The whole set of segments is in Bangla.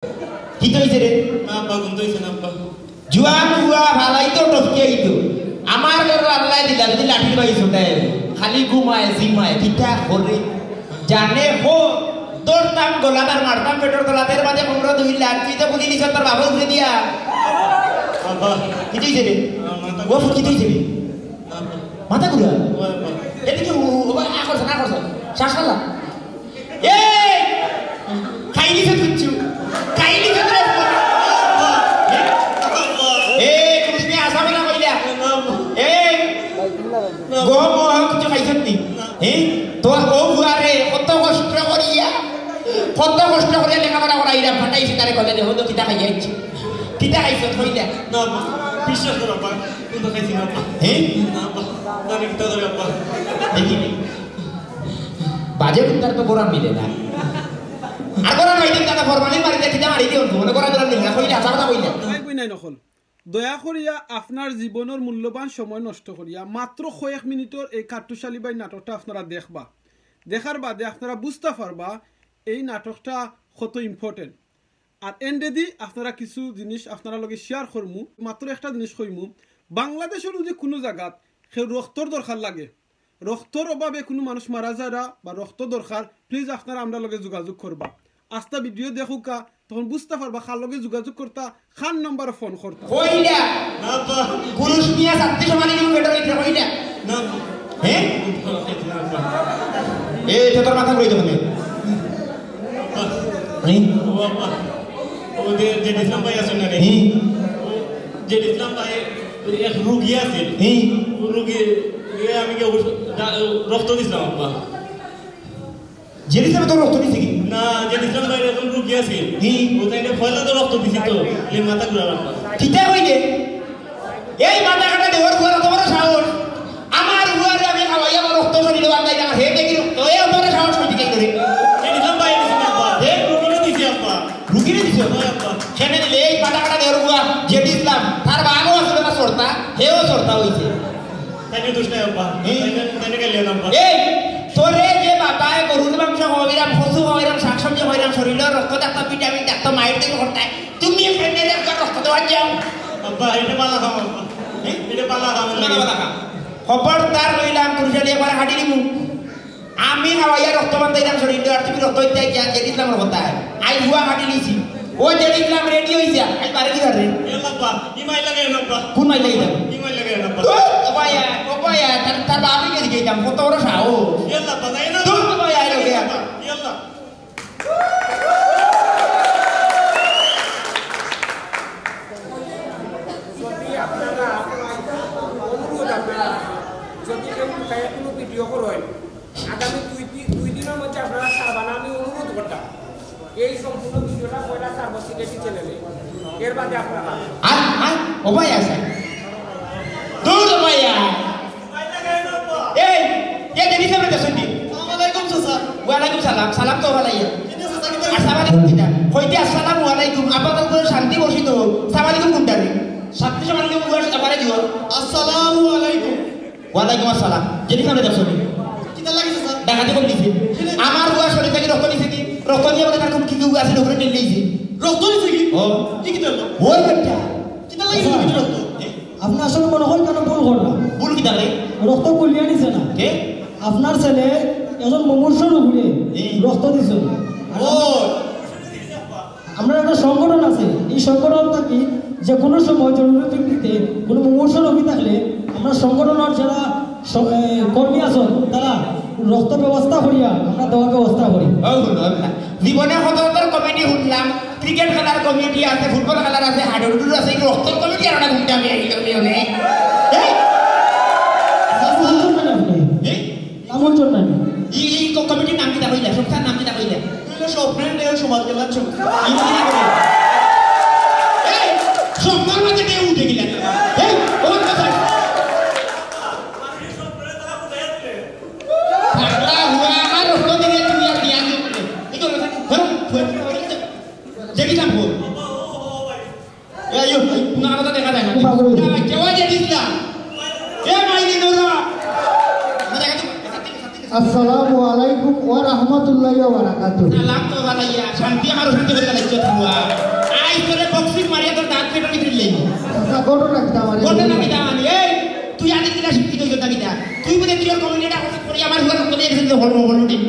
কি হইছে রে? না আব্বা গুণ তো হইছে না আব্বা। জুয়ান হুয়া ভালাই তো টপকে আইতো আমার ঘর আল্লাহ দিলা যদি লাঠি বাই ছোটায় খালি ঘুমায় জিমায় কিটা করে জানে হো দৌড়তাম গোলাদার মারতাম পেটর গোলাদের মাঝে 15-2 লাখ তুই তো বলি দিছ তোর বাবা উঠে দিয়া আব্বা কি হইছে রে? ও কি হইছে রে? মাথা ঘুরা এদিকে আকর্ষণ আকর্ষণ শাসালা এই খাই দিছে তুচ্ছু খাই দিছে তোর এই কৃষ্ণ আসামি না কইলা এই গম কিছু খাইছেন নি তোর ও বুয়ারে কত কষ্ট করিয়া লেখাপড়া করাইরা ফাটাইছি তারে কলেজে হতো কিতা খাই যাইছি কিতা খাইছ কইলা না বিশ্বাস করো আব্বা গুণ তো খাইছি না আব্বা। না আব্বা জানি কিতা করে আব্বা। দেখি বাজে কুত্তার তো গোরাম মিলে না আর গোরাম মাইদিন কাটা ফরমালিন মারি দেখি মারি দিও মনে করা দিলাম না কইলা আসা কথা কইলা কই নাই নকল দয়া করিয়া আপনার জীবনের মূল্যবান সময় নষ্ট করিয়া মাত্র কয়েক মিনিটের এই কাটুশালী বাই নাটকটা আপনারা দেখবা দেখার বাদে আপনারা বুঝতে পারবা এই নাটকটা কত ইম্পর্টেন্ট আর এন্ডেদি আপনারা কিছু জিনিস আপনারা লগে শেয়ার করমু মাত্র একটা জিনিস কইমু বাংলাদেশের যদি কোনো জায়গাত সে রক্তর দরকার লাগে রক্তর অভাবে কোনো মানুষ মারা যায় বা রক্ত দরকার প্লিজ আপনারা আমরা লগে যোগাযোগ করবা আস্তা ভিডিও দেখুকা তখন বুঝতে পারবা খার লগে যোগাযোগ করতা খান নাম্বারে ফোন করতা কইলা না আব্বা পুরুষ মিয়া সাথে সমানি নিউ বেটার হইতে কইলা না হ্যাঁ খাইছি না আব্বা। এই তো তোর মাথা কইতো মানে ও আব্বা ও যে ইসলাম ভাই আছেন না রে যে ইসলাম ভাই এক রোগী আছে ও রোগী আমি কি রক্ত দিছিলাম আব্বা। জেরিসামে তো রক্ত নিছে কি না যে ইসলাম ভাই এখন রোগী আছে ও তাই ফয়লা তো রক্ত দিছি তো এই মাথা ঘুরা আব্বা। কিতা কইলে এই মাথা কাটা দেওয়ার ঘর তোমার সাহস আমার উয়ারে আমি খাওয়াইয়া রক্ত শরীরে বান্ধাই না হে দেখি তো এই তোমার সাহস কই দিকে করে যে ইসলাম ভাই দিছি আব্বা হে রোগী দিছি আব্বা। রুগিরে দিছো আব্বা কেন দিলে এই মাথা কাটা দেওয়ার উয়া জেডি ইসলাম তার বাগও আছে না সরতা হেও সরতা হইছে তাই দোষ নাই আব্বা তাই গেলে না আব্বা। এই তোরে যে বাবায় গরুর মাংস খাওয়াইরাম ফসু খাওয়াইরাম শাকসবজি খাওয়াইরাম শরীরের রক্ত ডাক্তার ভিটামিন ডাক্তার মাইর থেকে করতে তুমি এখানে রক্ত দেওয়া যাও আব্বা এটা পালা খাও আব্বা এটা পালা খাও খবরদার কইলাম কুরজালি একবার হাঁটি দিমু আমি খাওয়াইয়া রক্ত বান্ধাইলাম শরীরে আর তুমি রক্ত দিতে যে দিলাম কথা আই হুয়া হাঁটি লিছি ও যে দিলাম রেডি হইছা আই পারে কি রে আব্বা ইমাই লাগে না আব্বা কোন মাই লাগাইলাম ইমাই লাগে না আব্বা। ওপায়া তার বাপি কে দিকেইতাম কত বড় সাহস ইয়াল্লা আব্বা তাই না তুই ওপায়া আইলো গে ইয়াল্লা যদি কেউ কোনো ভিডিও করেন আগামী দুই দিনের মধ্যে আপনারা সারবানা আমি অনুরোধ করতাম এই সম্পূর্ণ ভিডিওটা পয়লা সার্বসিকেটি চ্যানেলে এর বাদে আপনারা ওপায়া আছে দূর ওপায়া এই কে দেবি সামনে দসন্দি আসসালামু আলাইকুম চাচা। ওয়ালাইকুম সালাম সালাম তো ওয়ালাইয়া আসসালামু আলাইকুম কিটা কইতে আসসালামু আলাইকুম আপনাদের উপরে শান্তি বর্ষিত হোক আসসালামু আলাইকুম কোনটারে সাথে সমান কেউ বুয়ার আমারে দিও আসসালামু আলাইকুম। ওয়ালাইকুম আসসালাম যেদি সামনে দসন্দি কিতা লাগে চাচা? ডাকাতি করে দিছে আমার বুয়া শরীর থেকে রক্ত নিছে কি রক্ত নিয়ে বলে তার কি কেউ আছে ডক্টর টেনে নিছে রক্ত দিছে কি? ও কি কিতা হলো? ওই বেটা কিতা লাগে কি রক্ত? আপনার আসলে মনে হয় কেন ভুল করলাম ভুল কি তারে রক্ত কুলিয়ে নিছে না কে আপনার ছেলে এখন মুমূর্ষ রোগীরে রক্ত দিছে ও আমরা একটা সংগঠন আছে এই সংগঠন থাকি যে কোনো সময় জরুরি ভিত্তিতে কোনো মুমূর্ষ রোগী থাকলে আমরা সংগঠনের যারা কর্মী আছেন তারা রক্ত ব্যবস্থা করিয়া আমরা দেওয়ার ব্যবস্থা করি জীবনে কতটার কমিটি শুনলাম ক্রিকেট খেলার কমিটি আছে ফুটবল খেলার আছে হাডুডুর আছে রক্তর কমিটি আর একটা ঘুরতে আমি এমন জন্য এই কমিটির নাম কি তা কইলা সংস্থার নাম কি তা কইলা স্বপ্নের দেহ সমাজ কল্যাণ সমিতি। সম্মান মাঝে নিয়ে উঠে গেলেন ওর কথা পাগলা হুয়া আমার রক্ত দিয়ে তুমি আর দিয়া দিও এই কথা যেটি কাম কর এই না কথা দেখা যায় না কেউ যেটি দিলা এ মাইনি নোরা আসসালামু আলাইকুম ওয়া রাহমাতুল্লাহি ওয়া বারাকাতুহু। সালাম তো বালাইয়া শান্তি আমার শান্তি করে লাগছে তুয়া আই তোরে বক্সিং মারিয়া তোর দাঁত কেটে দিলি চাচা ঘটনা কি আমারে ঘটনা কি দামানি এই তুই আদি কিনা শিক্ষিত হইছ তাকিটা তুই বলে তুই কমিউনিটি কথা করি আমার ঘর রক্ত দিয়ে গেছিস হল হল দিন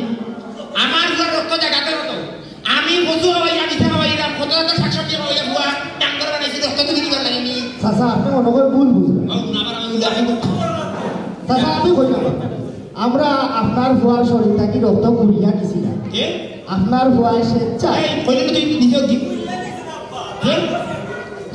আমার ঘর রক্ত জায়গাতে হতো আমি বসু হই আমি থাকা হই না কত কত শাকসবজি হই বুয়া ডাঙ্গর বানাইছি রক্ত তো দিবার লাগেনি চাচা আপনি মনে করে ভুল বুঝলেন। আমার আমি উদাহরণ চাচা আমি কইলাম আমরা আপনার ভুয়ার শরীর থাকি রক্ত কুড়িয়া দিছি না, কে আপনার ভুয়ায় স্বেচ্ছায় এই কইলে তুই নিজে দি কে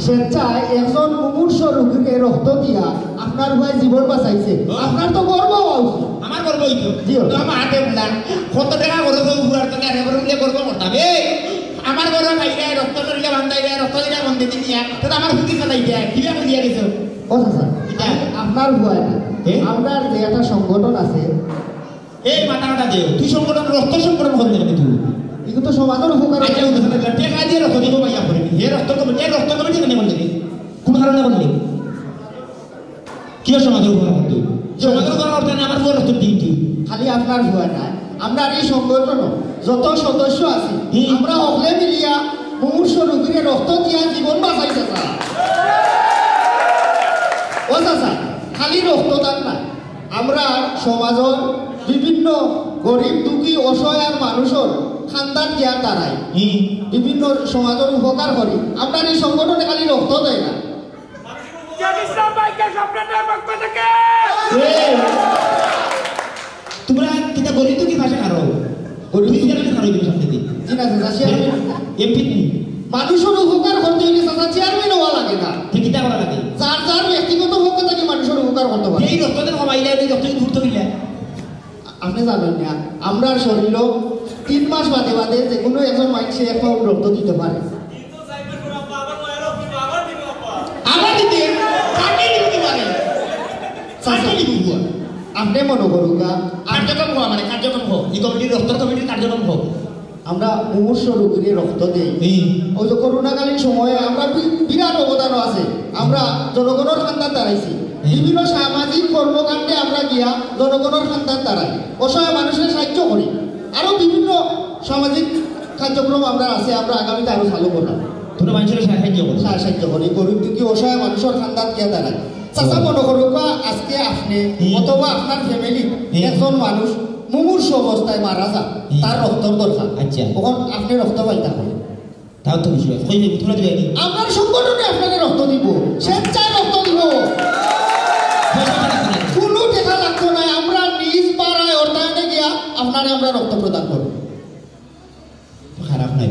স্বেচ্ছায় একজন মুমূর্ষ রোগীকে রক্ত দিয়া আপনার ভুয়ায় জীবন বাঁচাইছে। আপনার তো গর্ব হওয়া উচিত। আমার গর্ব হইতো জি। তো আমার হাতে বললাম কত টাকা করে তো বুয়ার তো আরে বলে গর্ব করতাম এই আমার গর্ব ভাইরা রক্ত শরীরে বান্ধাই দেয় রক্ত দিলা বন্ধে দিয়া তো আমার হুকি ফেলাই দেয় কিবা বলিয়া গেছো ও চাচা আপনার ভুয়ায় না, আপনার যে একটা সংগঠন আছে এই মাথাটা দেও তুই সংগঠন রক্ত সংগঠন হল দেবে তুই এগুলো তো সমাজের উপকার। আচ্ছা উদাহরণ টাকা দিয়ে রক্ত দিব ভাইয়া করে হে রক্ত কমিটি কেন বললি কোন কারণে বললি কি সমাজের উপকার তুই সমাজের উপকার করতে না আমার বড় রক্ত দিই তুই খালি আপনার ভুয়া নাই, আমরা এই সংগঠন যত সদস্য আছে আমরা সকলে মিলিয়া মুমূর্ষ রোগীর রক্ত দিয়া জীবন বাঁচাই চাচা। ও চাচা খালি রক্তদান না, আমরা সমাজের বিভিন্ন গরিব দুঃখী অসহায় মানুষের খানদান দিয়ার দ্বারাই বিভিন্ন সমাজের উপকার করি। আপনার এই সংগঠনে খালি রক্ত দেয় না। তোমরা কিতা গরিব তো কি ভাষা খারো গরিব চেয়ারম্যান খারো দিবি সামনে দিন জি না চাচা চেয়ারম্যান এমপি মানুষের উপকার করতে হইলে চাচা চেয়ারম্যান হওয়া লাগে না, ঠিক কিতা করা লাগে যার যার ব্যক্তিগত পক্ষ থেকে মানুষের উপকার করতে পারে। এই রক্তদের কমাইলে এই রক্ত ঘুরতে গেলে আপনি জানেন না আমরা শরীর 3 মাস বাদে বাদে যে কোনো একজন মানুষে এক পাউন্ড রক্ত দিতে পারে। আবার দিতে কাটি দিতে পারে চাচা আপনি মনে করুন কার্যক্রম হওয়া মানে কার্যক্রম হোক এই কমিটির রক্তের কমিটির কার্যক্রম হোক আমরা মুমূর্ষ রোগীর রক্ত দেই। ওই যে করোনাকালীন সময়ে আমরা বিরাট অবদানও আছে, আমরা জনগণের খান্দান দাঁড়াইছি বিভিন্ন সামাজিক কর্মকাণ্ডে আমরা গিয়া জনগণের খান্দান দাঁড়াই অসহায় মানুষের সাহায্য করি। আরো বিভিন্ন সামাজিক কার্যক্রম আমরা আছে, আমরা আগামীতে আরো চালু করলাম। তোমরা মানুষের সাহায্য করো সাহায্য করি গরিব দুঃখী অসহায় মানুষের খান্দান গিয়া দাঁড়াই। চাচা মনে করুক আজকে আপনি অথবা আপনার ফ্যামিলি একজন মানুষ মুমূর্ষ অবস্থায় মারা যান, তার রক্তর দরকার। আচ্ছা তখন আপনি রক্ত পাইতে হবে, তাও তো বিষয় কই দেবি তোমরা দেবে আপনার সংগঠনে আপনাকে রক্ত দিব, স্বেচ্ছায় রক্ত দিব, কোনো টাকা লাগতো না। আমরা নিজ পাড়ায় অর্থায়নে গিয়া আপনারে আমরা রক্ত প্রদান করব। খারাপ নাই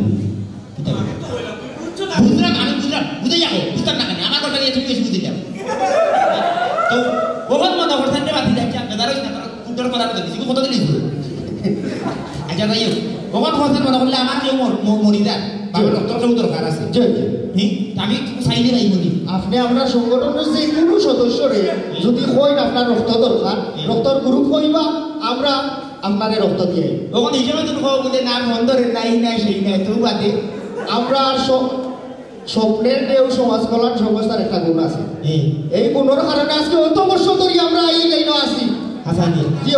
বুঝলাম আমি বুঝলাম বুঝে যাবো বুঝতাম না কেন আমার কথা দিয়ে তুমি বেশি বুঝে যাবো তো বহুত মনে করতেন রে বাতি যাচ্ছে আপনার ওই কুটার কথা বলছি কত দিন আচ্ছা ভাই বহুত কথা মনে করলে আমার কেউ মরি যান বাবার রক্তর কেউ দরকার আছে আমি চাইলে নাই মরি আপনি আমরা সংগঠনের যে কোনো সদস্যরে যদি কই আপনার রক্ত দরকার রক্তর গ্রুপ হইবা আমরা আপনারে রক্ত দিয়ে তখন হিসেবে তুমি বলে না বন্ধরের নাই নাই সেই নাই তো বাদে আমরা স্বপ্নের দেও সমাজ কল্যাণ সংস্থার একটা গুণ আছে, এই গুণের কারণে আজকে অত বছর ধরে আমরা এই লাইনে আছি। হাসানি জি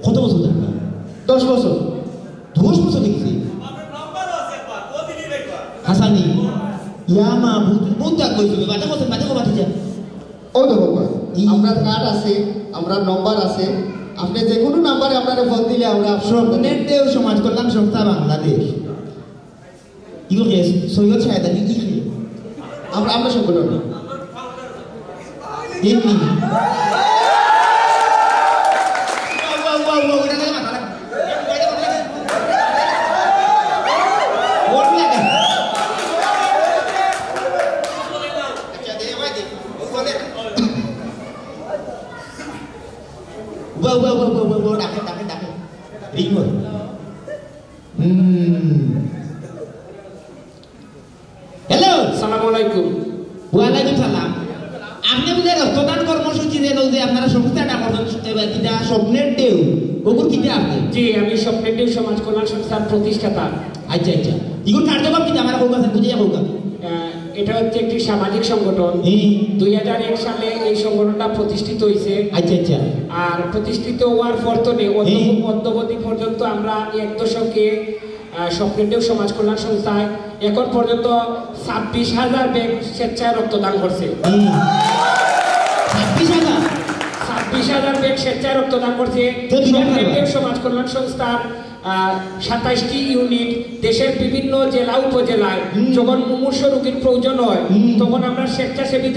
কত বছর থাকবে 10 বছর 10 বছর দেখছি হাসানি ইয়া মা বহুত তাক কইছো বাটা কথা বাটা কথা যা ও দেখো আমরা কার্ড আছে, আমরা নম্বর আছে, আপনি যে কোনো নাম্বারে আপনারে ফোন দিলে আমরা স্বপ্নের দেও সমাজ কল্যাণ সংস্থা বাংলাদেশ ইগো কেস সৈয়দ শাহেদ আলী কি আমরা সংগঠন এমনি হ্যালো আসসালামু আলাইকুম। ওয়ালাইকুম সালাম। আপনি বুঝে রক্তদান কর্মসূচি দেন যে আপনারা সংস্থাটা করছেন কিটা স্বপ্নের ঢেউ ওগুর কিটা আপনি জি আমি স্বপ্নের ঢেউ সমাজ কল্যাণ সংস্থার প্রতিষ্ঠাতা। আচ্ছা আচ্ছা এগুলো কার্যক্রম কিটা আমার হোক আছে বুঝে হোক এটা হচ্ছে একটি সামাজিক সংগঠন। 2001 সালে এই সংগঠনটা প্রতিষ্ঠিত হয়েছে। আচ্ছা আচ্ছা। আর প্রতিষ্ঠিত হওয়ার পর থেকে অদ্যবধি পর্যন্ত আমরা এক দশকে স্বপ্নের ঢেউ সমাজ কল্যাণ সংস্থায় এখন পর্যন্ত 26,000 ব্যাগ স্বেচ্ছায় রক্তদান করছে। 26,000 ব্যাগ স্বেচ্ছায় রক্তদান করছে। স্বপ্নের ঢেউ সমাজ কল্যাণ সংস্থার 27টি ইউনিট দেশের বিভিন্ন জেলা উপজেলায় যখন মুমূর্ষ রোগীর প্রয়োজন হয় তখন আমরা স্বেচ্ছাসেবী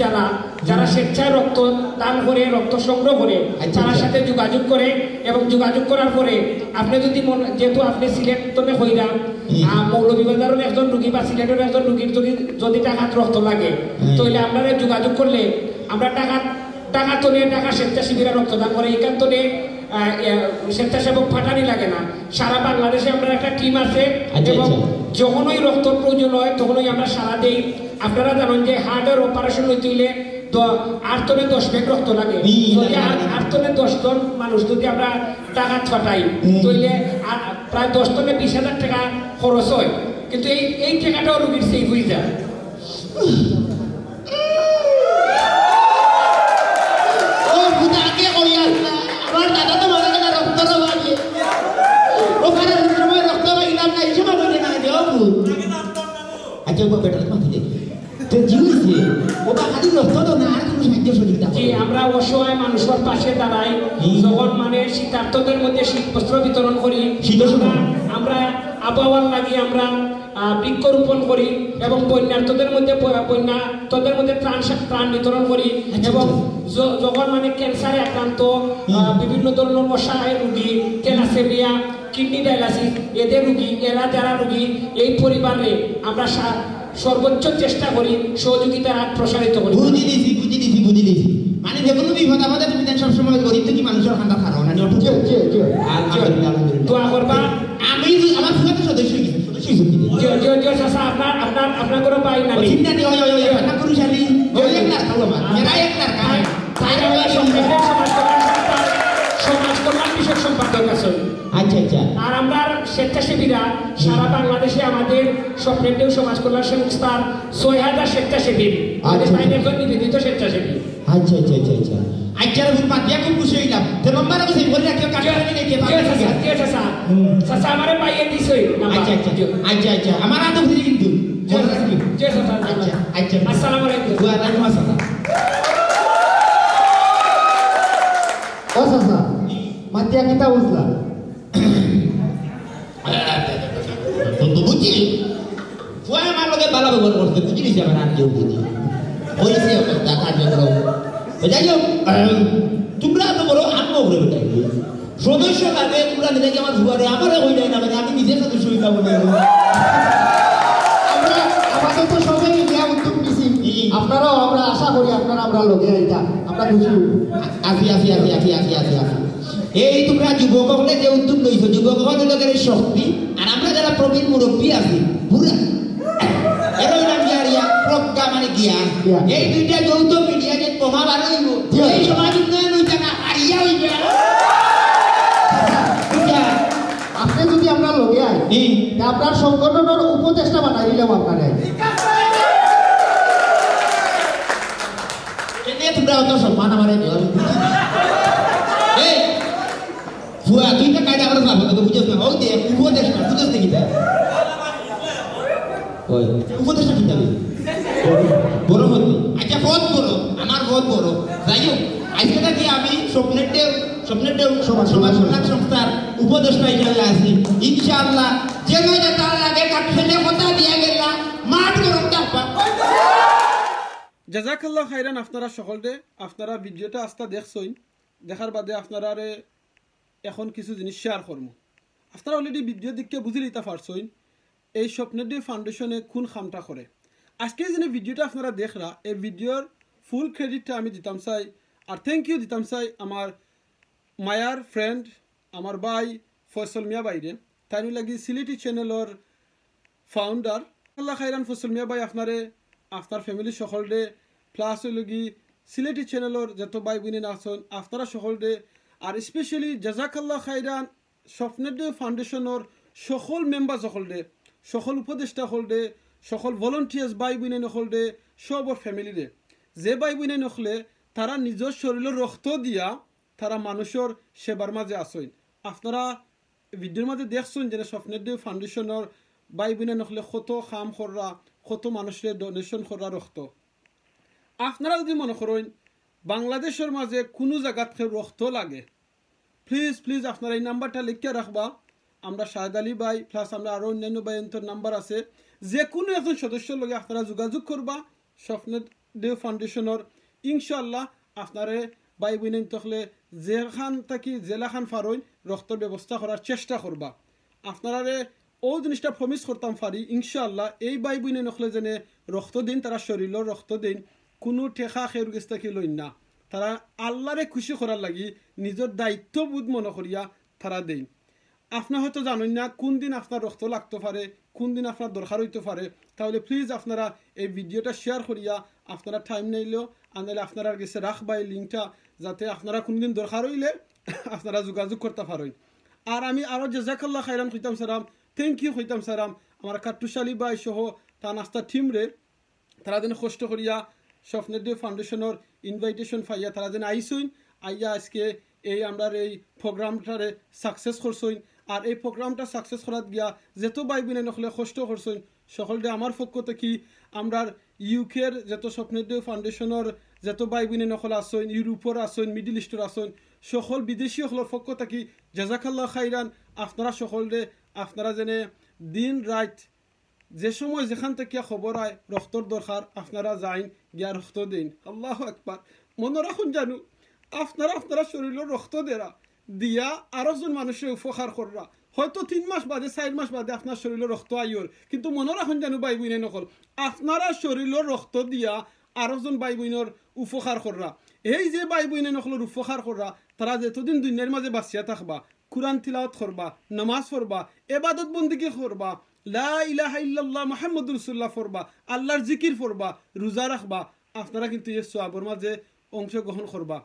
যারা স্বেচ্ছায় রক্ত দান করে রক্ত সংগ্রহ করে তার সাথে যোগাযোগ করে এবং যোগাযোগ করার পরে আপনি যদি যেহেতু আপনি সিলেট তবে হইরা মৌলভীবাজারের একজন রোগী বা সিলেটের একজন রোগীর যদি টাকার রক্ত লাগে তাহলে আপনারা যোগাযোগ করলে আমরা টাকা তোলে টাকা স্বেচ্ছাসেবীরা রক্তদান করে এখান থেকে স্বেচ্ছাসেবক ফাটানি লাগে না। সারা বাংলাদেশে আমরা একটা টিম আছে এবং যখনই রক্ত প্রয়োজন হয় তখনই আমরা সারা দেই। আপনারা জানেন যে হার্টের অপারেশন হইতে হইলে 8 টনে 10 ব্যাগ রক্ত লাগে। যদি 8 টনে 10 জন মানুষ যদি আমরা টাকা ছটাই তাহলে প্রায় 10 টনে 20,000 টাকা খরচ হয়, কিন্তু এই টাকাটাও রোগীর সেভ হয়ে যায়। আমরা অসহায় মানুষের পাশে দাঁড়াই যখন মানে শীতার্থদের মধ্যে শীত বস্ত্র বিতরণ করি, আমরা আবহাওয়ার লাগি আমরা বৃক্ষরোপণ করি এবং বন্যার্থদের মধ্যে ত্রাণ বিতরণ করি এবং যখন মানে ক্যান্সারে আক্রান্ত বিভিন্ন ধরনের অসহায় রোগী, ক্যালাসেমিয়া, কিডনি ডায়ালাইসিস এদের রোগী, যারা রোগী এই পরিবারে আমরা সর্বোচ্চ চেষ্টা করি সহযোগিতার হাত প্রসারিত করি। বুঝি দিছি মানে যে কোনো বিপদ আমাদের তুমি সব সময় গরিব থেকে মানুষের খান্দা খারাপ না দোয়া করবা। আমি আমার ফুলাতে সদস্য আপনার কোনো পাই না চিন্তা নেই না করু শালি এক লাখ খাবো এরা 1 লাখ খায় সমাজ কল্যাণ বিষয়ক সম্পাদক আছে। আচ্ছা আচ্ছা। আর আমরা স্বেচ্ছাসেবীরা সারা বাংলাদেশে আমাদের স্বপ্নের ঢেউ সমাজ কল্যাণ সংস্থার 6,000 স্বেচ্ছাসেবী নিবেদিত স্বেচ্ছাসেবী। আচ্ছা আচ্ছা আচ্ছা আচ্ছা। আচ্ছা রুল পাতিয়া খুব খুশি হইলাম। তো নম্বর আমি সেই বলে রাখিও কাকে নেই সাসা আমারে পাইয়ে দিছই। আচ্ছা আচ্ছা আচ্ছা আচ্ছা আমার আদব দিই কিন্তু আচ্ছা আচ্ছা। আসসালামু আলাইকুম। ওয়া আলাইকুম আসসালাম। ও সাসা মাতিয়া কিতা বুঝলা? তো বুঝি ফুয়া আমার লগে ভালো ব্যবহার করতে বুঝলি যে আমার আগে বুঝি হয়েছে একটা কার্যক্রম। যাই হোক তোমরা তো বড় আত্মগ্রহ সদস্য লাগে তোমরা নিজেকে আমার ভুয়ারে আমারে হয়ে যায় না মানে আমি নিজের সদস্য হইতাম বলে আমাদের তো সবাই ইন্ডিয়া উদ্যোগ নিছি, আপনারাও আমরা আশা করি আপনারা আমরা লোকে এটা আমরা খুশি আসি। এই তোমরা যুবক হলে যে উদ্যোগ লইছো যুবক লোকের শক্তি আর আমরা যারা প্রবীণ মুরব্বী আছি পুরা এরই নাম জারিয়া প্রজ্ঞা মানে জ্ঞান। এই দুইটা যৌথ মিডিয়া যে কমা বাড়াইব এই সমাজ উন্নয়ন হইতে না হারিয়া হইবে। আপনি যদি আমরা লোকে আই আপনার সংগঠনের উপদেষ্টা বানাই দিলাম আপনারা তোমরা অত সম্মান আমার ভুয়া দুইটা কাজ আমরা যাবো তো বুঝছ না ও দে উপদেষ্টা বুঝছ দেখি উপদেষ্টা কি যাবে বড় হতে। আচ্ছা বহুত বড় আমার বহুত বড়। যাই হোক আজকে নাকি আমি স্বপ্নের ঢেউ সমাজ কল্যাণ সংস্থার উপদেষ্টা হিসাবে আছি। ইনশাআল্লাহ যে নয় তার আগে কাটফেলে কথা দিয়া গেলা মাঠ গরম চাপা। জাজাকাল্লাহ খাইরান। আপনারা সকলে আপনারা ভিডিওটা আস্তা দেখছইন, দেখার বাদে আপনারা এখন কিছু জিনিস শেয়ার করবো। আপনারা অলরেডি ভিডিও দিকে বুঝে নিতে পারছইন এই স্বপ্নের ঢেউ ফাউন্ডেশনে কোন কামটা করে। আজকে যে ভিডিওটা আপনারা দেখরা এই ভিডিওর ফুল ক্রেডিটটা আমি দিতাম চাই আর থ্যাংক ইউ দিতাম চাই আমার মায়ার ফ্রেন্ড আমার ভাই ফয়সল মিয়া বাইরে তাই লাগি সিলেটি চ্যানেলের ফাউন্ডার আল্লাহ খাইরান ফয়সল মিয়া ভাই আপনার ফ্যামিলি সকলে প্লাস হইলগি সিলেটি চ্যানেলের যত ভাই বোন আছেন আপনারা সকলে আর স্পেশালি জাজাকাল্লাহ খাইরান স্বপ্নের ঢেউ ফাউন্ডেশনের সকল মেম্বার সকলে সকল উপদেষ্টা হলদে সকল ভলেন্টিয়ার্স ভাই বোনে নখলে সব ফ্যামিলিরে যে ভাই বোনে নখলে তারা নিজের শরীরের রক্ত দিয়া তারা মানুষের সেবার মাঝে আসেন আপনারা ভিডিওর মাঝে দেখছেন যে স্বপ্নের দেও ফাউন্ডেশনের ভাই বোনে নখলে কত কাম করা কত মানুষের ডোনেশন করা রক্ত আপনারা যদি মনে করেন বাংলাদেশের মাঝে কোনো জায়গাত রক্ত লাগে প্লিজ প্লিজ আপনারা এই নাম্বারটা লিখে রাখবা আমরা শাহেদ আলী ভাই প্লাস আমরা আরও অন্যান্য ভাইয়ের নাম্বার আছে যে কোনো একজন সদস্যর লগে আপনারা যোগাযোগ করবা স্বপ্নের দেও ফাউন্ডেশনের ইনশাল্লাহ আপনারে ভাই বোন তখলে যেখান থাকি জেলাখান ফারইন রক্তর ব্যবস্থা করার চেষ্টা করবা আপনারা ও জিনিসটা প্রমিস করতাম পারি ইনশাল্লাহ এই ভাই বোনে নখলে যেন রক্ত দিন তারা শরীরের রক্ত দিন কোনো ঠেকা খের গেছ থাকি লইন না তারা আল্লাহরে খুশি করার লাগি নিজের দায়িত্ববোধ মনে করিয়া তারা দেন আপনার হয়তো জানেন না কোন দিন আপনার রক্ত লাগতে পারে কোন দিন আপনার দরকার হইতে পারে তাহলে প্লিজ আপনারা এই ভিডিওটা শেয়ার করিয়া আপনারা টাইম নাইলেও আনলে আপনারা গেছে রাখবা এই লিঙ্কটা যাতে আপনারা কোনদিন দরকার হইলে আপনারা যোগাযোগ করতে পারেন আর আমি আরও জাজাকাল্লাহ খাইরান কইতাম সারাম থ্যাংক ইউ কইতাম সারাম আমার কাট্টুশালী ভাই সহ তা নাস্তা টিমরে তারা যেন কষ্ট করিয়া স্বপ্নের দেও ফাউন্ডেশনের ইনভাইটেশন পাইয়া তারা যেন আইসইন আইয়া আজকে এই আমরা এই প্রোগ্রামটারে সাকসেস করছইন আর এই প্রোগ্রামটা সাকসেস করাত গিয়া যেত ভাই বোনে নখলে কষ্ট করছইন সকলকে আমার পক্ষ থেকে আমরা ইউকের যত স্বপ্নের দেও ফাউন্ডেশনের যত ভাই বোনে নকল আসইন ইউরোপর আসইন মিডিল ইস্টর আসইন সকল বিদেশি সকলের পক্ষ থেকে জাজাকাল্লাহ খাইরান আপনারা সকলে আপনারা যেনে দিন রাত যে সময় যেখান থেকে খবর হয় রক্তর দরকার আপনারা যাইন গিয়া রক্ত দিন আল্লাহু আকবার মনে রাখুন জানু আপনারা আপনারা শরীরের রক্ত দেরা দিয়া আরো জন মানুষের উপকার কররা হয়তো 3 মাস বাদে 4 মাস বাদে আপনার শরীরের রক্ত আইল কিন্তু মনে রাখুন জানু ভাই বোনে নকল আপনারা শরীরের রক্ত দিয়া আরো জন ভাই বোনের উপকার কররা এই যে ভাই বোনে নকলের উপকার কররা তারা যতদিন দুনিয়ার মাঝে বাঁচিয়া থাকবা কুরআন তিলাওয়াত করবা নামাজ পড়বা ইবাদত বন্দেগী করবা লা ইলাহা ইল্লাল্লাহ মুহাম্মাদুর রাসূলুল্লাহ পড়বা আল্লাহর জিকির পড়বা রোজা রাখবা আপনারা কিন্তু এই সওয়াবের মাঝে অংশগ্রহণ করবা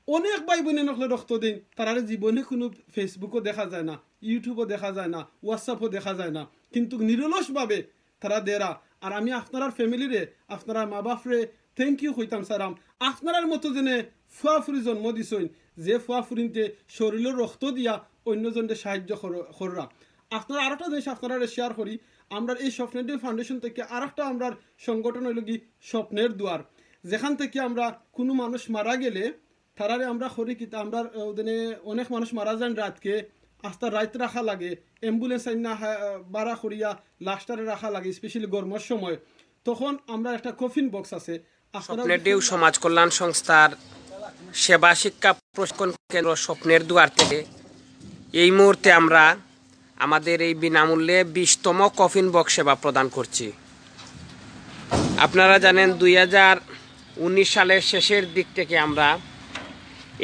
অনেক ভাই বোনে নকলে রক্ত দিন তারা জীবনে কোনো ফেসবুকও দেখা যায় না ইউটিউবও দেখা যায় না হোয়াটসঅ্যাপও দেখা যায় না কিন্তু নিরলসভাবে তারা দেরা আর আমি আপনার ফ্যামিলিরে আপনারা মা বাপরে থ্যাংক ইউ কইতাম সারাম আপনার মতো যেনে ফুয়াফুরি জন্ম দিছইন যে ফুয়াফুরিনতে শরীরের রক্ত দিয়া অন্যজনকে সাহায্য কররা আপনারা আরেকটা জিনিস আপনারা শেয়ার করি আমরা এই স্বপ্নের দেও ফাউন্ডেশন থেকে আরেকটা আমরা সংগঠন হইল কি স্বপ্নের দুয়ার যেখান থেকে আমরা কোনো মানুষ মারা গেলে তারারে আমরা করি কি আমরা ওদিনে অনেক মানুষ মারা যান রাতকে আস্তা রাত রাখা লাগে অ্যাম্বুলেন্স আইনা বাড়া করিয়া লাস্টারে রাখা লাগে স্পেশালি গরমের সময় তখন আমরা একটা কফিন বক্স আছে স্বপ্নের দেও সমাজ কল্যাণ সংস্থার সেবা শিক্ষা প্রশিক্ষণ কেন্দ্র স্বপ্নের দুয়ার থেকে এই মুহূর্তে আমরা আমাদের এই বিনামূল্যে 20তম কফিন বক্স সেবা প্রদান করছি আপনারা জানেন 2019 সালের শেষের দিক থেকে আমরা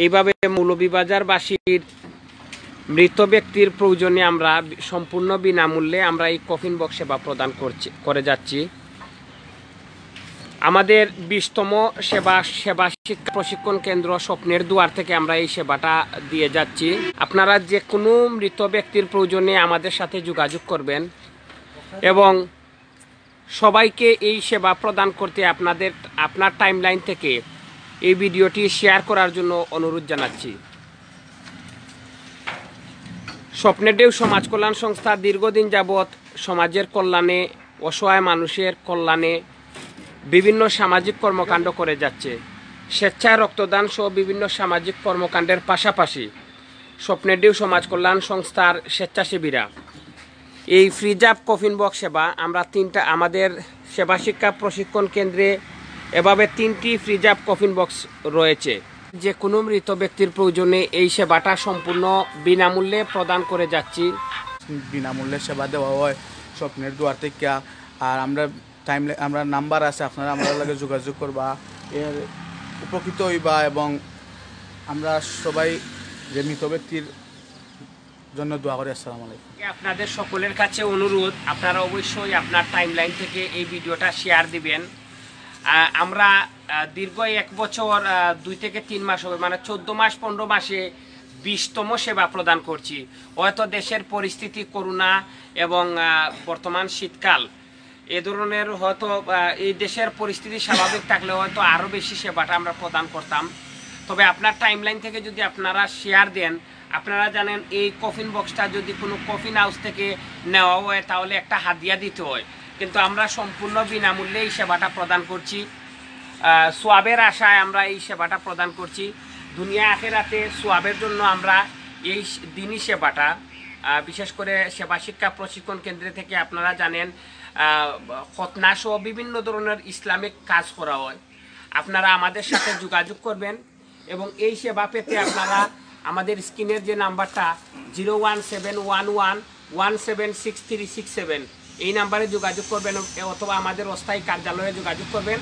এইভাবে মৌলভীবাজারবাসীর মৃত ব্যক্তির প্রয়োজনে আমরা সম্পূর্ণ বিনামূল্যে আমরা এই কফিন বক্স সেবা প্রদান করে যাচ্ছি আমাদের 20তম সেবা শিক্ষা প্রশিক্ষণ কেন্দ্র স্বপ্নের দুয়ার থেকে আমরা এই সেবাটা দিয়ে যাচ্ছি আপনারা যে কোনো মৃত ব্যক্তির প্রয়োজনে আমাদের সাথে যোগাযোগ করবেন এবং সবাইকে এই সেবা প্রদান করতে আপনার টাইমলাইন থেকে এই ভিডিওটি শেয়ার করার জন্য অনুরোধ জানাচ্ছি স্বপ্নের দেও সমাজ কল্যাণ সংস্থা দীর্ঘদিন যাবৎ সমাজের কল্যাণে অসহায় মানুষের কল্যাণে বিভিন্ন সামাজিক কর্মকাণ্ড করে যাচ্ছে স্বেচ্ছায় রক্তদান সহ বিভিন্ন সামাজিক কর্মকাণ্ডের পাশাপাশি স্বপ্নের দেও সমাজ কল্যাণ সংস্থার স্বেচ্ছাসেবীরা এই ফ্রিজাব কফিন বক্স সেবা আমরা আমাদের সেবা শিক্ষা প্রশিক্ষণ কেন্দ্রে এভাবে 3টি ফ্রিজাব কফিন বক্স রয়েছে যে কোনো মৃত ব্যক্তির প্রয়োজনে এই সেবাটা সম্পূর্ণ বিনামূল্যে প্রদান করে যাচ্ছি বিনামূল্যে সেবা দেওয়া হয় স্বপ্নের দুয়ার থেকে আর আমরা নাম্বার আছে আপনারা আমাদের লগে যোগাযোগ করবা এর উপকৃত হইবা এবং আমরা সবাই যে মৃত ব্যক্তির জন্য দোয়া করি আসসালামু আলাইকুম আপনাদের সকলের কাছে অনুরোধ আপনারা অবশ্যই আপনার টাইমলাইন থেকে এই ভিডিওটা শেয়ার দিবেন আমরা দীর্ঘ 1 বছর 2 থেকে 3 মাস হবে মানে 14 মাস 15 মাসে 20তম সেবা প্রদান করছি হয়তো দেশের পরিস্থিতি করোনা এবং বর্তমান শীতকাল এ ধরনের হয়তো এই দেশের পরিস্থিতি স্বাভাবিক থাকলে হয়তো আরও বেশি সেবাটা আমরা প্রদান করতাম। তবে আপনার টাইমলাইন থেকে যদি আপনারা শেয়ার দেন, আপনারা জানেন এই কফিন বক্সটা যদি কোনো কফিন হাউস থেকে নেওয়া হয় তাহলে একটা হাদিয়া দিতে হয়, কিন্তু আমরা সম্পূর্ণ বিনামূল্যে এই সেবাটা প্রদান করছি। সোয়াবের আশায় আমরা এই সেবাটা প্রদান করছি। দুনিয়া আখেরাতে সোয়াবের জন্য আমরা এই দিনই সেবাটা, বিশেষ করে সেবা শিক্ষা প্রশিক্ষণ কেন্দ্র থেকে আপনারা জানেন খতনা সহ বিভিন্ন ধরনের ইসলামিক কাজ করা হয়। আপনারা আমাদের সাথে যোগাযোগ করবেন এবং এই সেবা পেতে আপনারা আমাদের স্ক্রিনের যে নাম্বারটা 01711176367 এই নাম্বারে যোগাযোগ করবেন অথবা আমাদের অস্থায়ী কার্যালয়ে যোগাযোগ করবেন।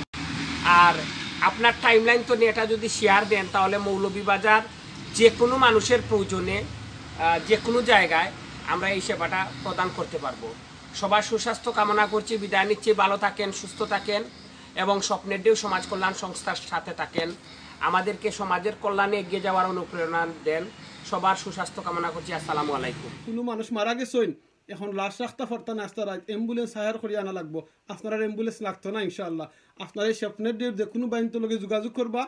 আর আপনার টাইমলাইন তো এটা যদি শেয়ার দেন তাহলে মৌলভীবাজার যে কোনো মানুষের প্রয়োজনে যে কোনো জায়গায় আমরা এই সেবাটা প্রদান করতে পারবো। সবার সুস্বাস্থ্য কামনা করছি, বিদায় নিচ্ছি। ভালো থাকেন, সুস্থ থাকেন এবং স্বপ্নের ঢেউ সমাজ কল্যাণ সংস্থার সাথে থাকেন। আমাদেরকে সমাজের কল্যাণে এগিয়ে যাওয়ার অনুপ্রেরণা দেন। সবার সুস্বাস্থ্য কামনা করছি। আসসালামু আলাইকুম। কোনো মানুষ মারা গেছেন, এখন লাশ রাখতে পারতা না, রাস্তা অ্যাম্বুলেন্স হায়ার করে আনা লাগবো। আপনার অ্যাম্বুলেন্স লাগতো না ইনশাআল্লাহ। আপনার এই স্বপ্নের ঢেউ যে কোনো বাহিনীর লগে যোগাযোগ করবা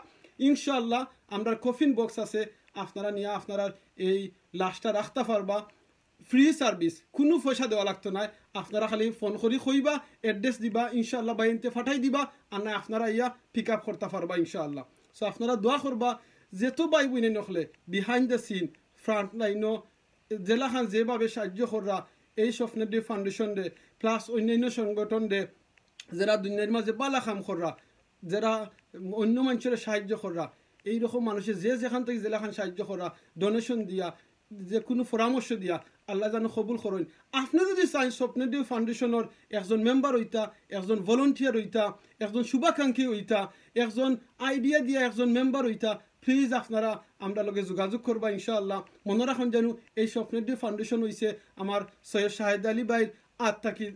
ইনশাআল্লাহ। আমরা কফিন বক্স আছে, আপনারা নিয়ে আপনারা এই লাশটা রাখতে পারবা। ফ্রি সার্ভিস, কোনো পয়সা দেওয়া লাগতো না। আপনারা খালি ফোন করি কইবা, অ্যাড্রেস দিবা, ইনশাআল্লাহ বাহিনীতে ফাটাই দিবা, আর না আপনারা ইয়া পিক আপ করতে পারবা ইনশাআল্লাহ। সো আপনারা দোয়া করবা যেহেতু বাই বইনে নকলে বিহাইন্ড দ্য সিন ফ্রন্ট লাইনও জেলাখান যেভাবে সাহায্য করা এই স্বপ্নের ডে ফাউন্ডেশন ডে প্লাস অন্যান্য সংগঠন ডে যারা দুনিয়ার মাঝে বালা কাম করা, যারা অন্য মানুষের সাহায্য করা, এইরকম মানুষের যে যেখান থেকে জেলাখান সাহায্য করা, ডোনেশন দিয়া, যে কোনো পরামর্শ দিয়া আল্লাহ যেন কবুল করেন। আপনি যদি চান স্বপ্নের ডে ফাউন্ডেশনের একজন মেম্বার হইতা, একজন ভলেন্টিয়ার হইতা, একজন শুভাকাঙ্ক্ষী হইতা, একজন আইডিয়া দিয়া একজন মেম্বার হইতা, প্লিজ আপনারা আমরা লগে যোগাযোগ করবা ইনশাআল্লাহ। মনে রাখুন যেন এই স্বপ্নের ডে ফাউন্ডেশন হয়েছে আমার সৈয়দ শাহেদ আলী ভাইয়ের আজ থাকি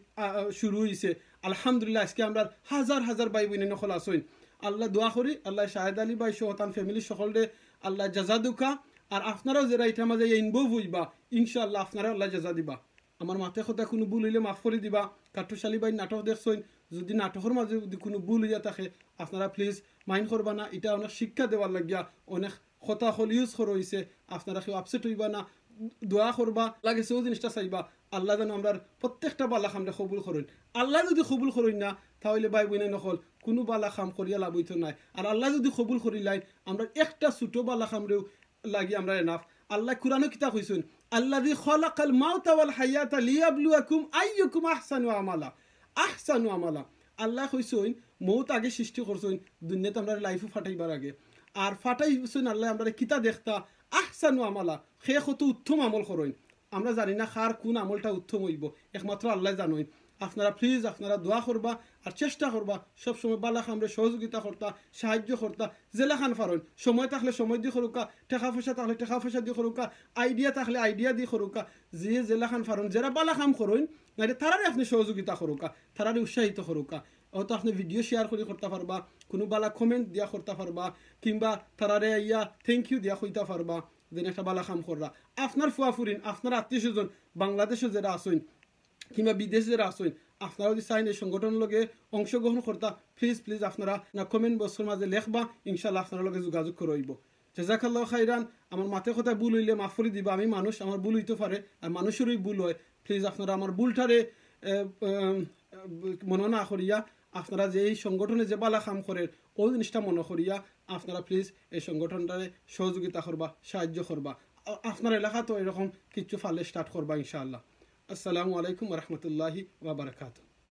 শুরু হয়েছে। আলহামদুলিল্লাহ আজকে আমরা হাজার হাজার ভাই বোনে নকল আসইন। আল্লাহ দোয়া করি আল্লাহ শাহেদ আলী ভাই সহ তার ফ্যামিলি সকলে আল্লাহ জাজা দুকা। আর আপনারাও যারা এটা মাঝে ইনভলভ হইবা ইনশাআল্লাহ আপনারা আল্লাহ জাজা দিবা। আমার মাথে কথা কোনো ভুল হইলে মাফ করে দিবা। কাঠুশালী ভাই নাটক দেখছেন, যদি নাটকের মাঝে যদি কোনো ভুল হইয়া থাকে আপনারা প্লিজ মাইন্ড করবা না। এটা অনেক শিক্ষা দেওয়ার লাগিয়া অনেক কথা হল ইউজ করা হয়েছে, আপনারা কেউ আপসেট হইবা না। দোয়া করবা, লাগে সেও জিনিসটা চাইবা আল্লাহ যেন আমরা প্রত্যেকটা বালা খামটা কবুল করেন। আল্লাহ যদি কবুল করেন না তাহলে ভাই বোনে নকল কোনো বালা খাম করিয়া লাভ হইতো নাই। আর আল্লাহ যদি কবুল করিলাই আমরা একটা ছোট বালা খামরেও লাগি আমরা এনাফ। আল্লাহ কুরআনে কিতাব কইছেন আল্লাযী খালাকাল মাউতা ওয়াল হায়াতা লিয়াবলুয়াকুম আইয়ুকুম আহসানু আমালা। আহসানু আমালা আল্লাহ কইছেন মৌত আগে সৃষ্টি করছেন দুনিয়াতে আমরা লাইফও ফাটাইবার আগে। আর ফাটাইছেন আল্লাহ আমরা কিতা দেখতা আহসানু আমালা, সে কত উত্তম আমল করেন। আমরা জানি না কার কোন আমলটা উত্তম হইব, একমাত্র আল্লাহ জানেন। আপনারা প্লিজ আপনারা দোয়া করবা আর চেষ্টা করবা সবসময় বালা খামরে সহযোগিতা করতা, সাহায্য করতা। জেলাখান ফারন সময় থাকলে সময় দিয়ে করুকা, টাকা পয়সা থাকলে টাকা পয়সা দিয়ে করুকা, আইডিয়া থাকলে আইডিয়া দিয়ে করুকা। যে জেলাখান ফারন যারা বালা খাম করেন না তারারে আপনি সহযোগিতা করুকা, তারারে উৎসাহিত করুকা। হয়তো আপনি ভিডিও শেয়ার করে করতে পারবা, কোনো বালা কমেন্ট দিয়া করতে পারবা, কিংবা তারারে ইয়া থ্যাংক ইউ দিয়া কইতে পারবা যেন একটা বালা খাম কররা। আপনার ফুয়াফুরিন আপনার আত্মীয় স্বজন বাংলাদেশে যারা আসেন কিংবা বিদেশে যারা আসেন আপনারা যদি চাইন এই সংগঠনের লগে অংশগ্রহণ করতা প্লিজ প্লিজ আপনারা না কমেন্ট বক্সের মাঝে লেখবা, ইনশাআল্লাহ আপনার লগে যোগাযোগ করইব। জাযাকাল্লাহু খাইরান। আমার মাথে কথা ভুল হইলে মাফ করে দিবা, আমি মানুষ, আমার ভুল হইতে পারে আর মানুষেরই ভুল হয়। প্লিজ আপনারা আমার ভুলটারে মনে না করিয়া আপনারা যে এই সংগঠনে যে বালা কাম করেন ওই জিনিসটা মনে করিয়া আপনারা প্লিজ এই সংগঠনটারে সহযোগিতা করবা, সাহায্য করবা। আপনার এলাকা তো এরকম কিছু ফালে স্টার্ট করবা ইনশাআল্লাহ। আসসালামু আলাইকুম ওয়া রাহমাতুল্লাহি ওয়া বারাকাতুহু।